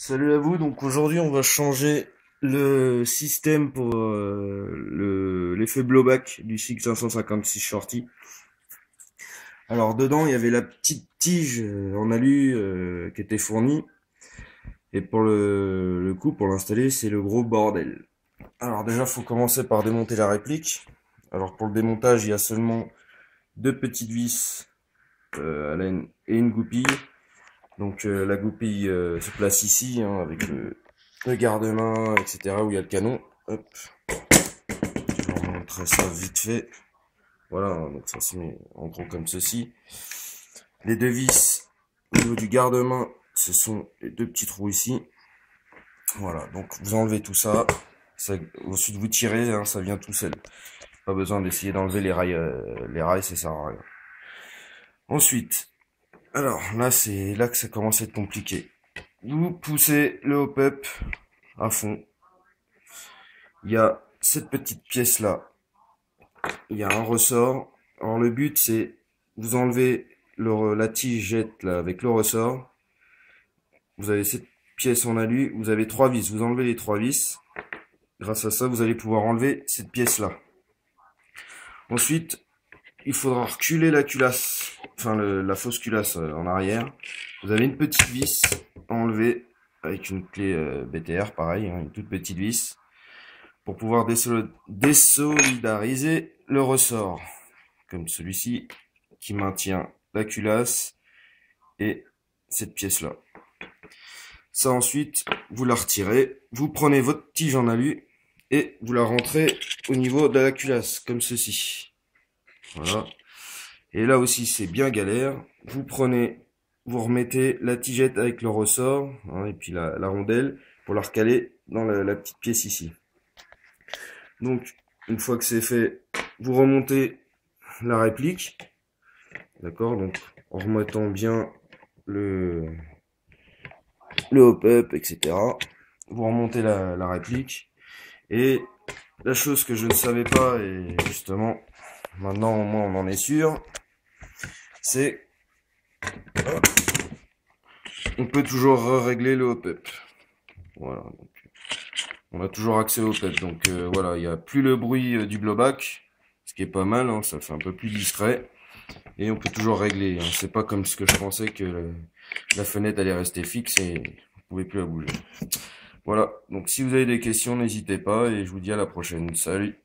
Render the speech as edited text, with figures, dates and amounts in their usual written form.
Salut à vous, donc aujourd'hui on va changer le système pour l'effet blowback du SIG 556 Shorty. Alors dedans il y avait la petite tige en alu qui était fournie, et pour le coup pour l'installer c'est le gros bordel. Alors déjà faut commencer par démonter la réplique. Alors pour le démontage il y a seulement deux petites vis à laine et une goupille. Donc la goupille se place ici hein, avec le garde-main, etc. où il y a le canon. Hop, je vous montrer ça vite fait. Voilà, hein, donc ça se met en gros comme ceci. Les deux vis au niveau du garde-main, ce sont les deux petits trous ici. Voilà, donc vous enlevez tout ça. Ensuite vous tirez, hein, ça vient tout seul. Pas besoin d'essayer d'enlever les rails, ça sert à rien. Ensuite, alors là c'est là que ça commence à être compliqué. Vous poussez le hop-up à fond. Il y a cette petite pièce là. Il y a un ressort. Alors le but c'est vous enlevez la tigette là avec le ressort. Vous avez cette pièce en alu. Vous avez trois vis. Vous enlevez les trois vis. Grâce à ça, vous allez pouvoir enlever cette pièce là. Ensuite, il faudra reculer la culasse, enfin la fausse culasse en arrière. Vous avez une petite vis à enlever avec une clé BTR, pareil, hein, une toute petite vis, pour pouvoir désolidariser le ressort, comme celui-ci, qui maintient la culasse et cette pièce-là. Ça ensuite, vous la retirez, vous prenez votre tige en alu et vous la rentrez au niveau de la culasse, comme ceci. Voilà. Et là aussi, c'est bien galère. Vous remettez la tigette avec le ressort, hein, et puis la rondelle, pour la recaler dans la petite pièce ici. Donc, une fois que c'est fait, vous remontez la réplique. D'accord? Donc, en remettant bien le hop-up, etc. Vous remontez la réplique. Et la chose que je ne savais pas, et justement, maintenant au moins on en est sûr, c'est on peut toujours régler le hop-up. Voilà, donc, on a toujours accès au hop-up. Donc voilà, il n'y a plus le bruit du blowback, ce qui est pas mal, hein, ça fait un peu plus discret. Et on peut toujours régler. Hein. C'est pas comme ce que je pensais que la fenêtre allait rester fixe et vous pouvez plus la bouger. Voilà, donc si vous avez des questions, n'hésitez pas et je vous dis à la prochaine. Salut!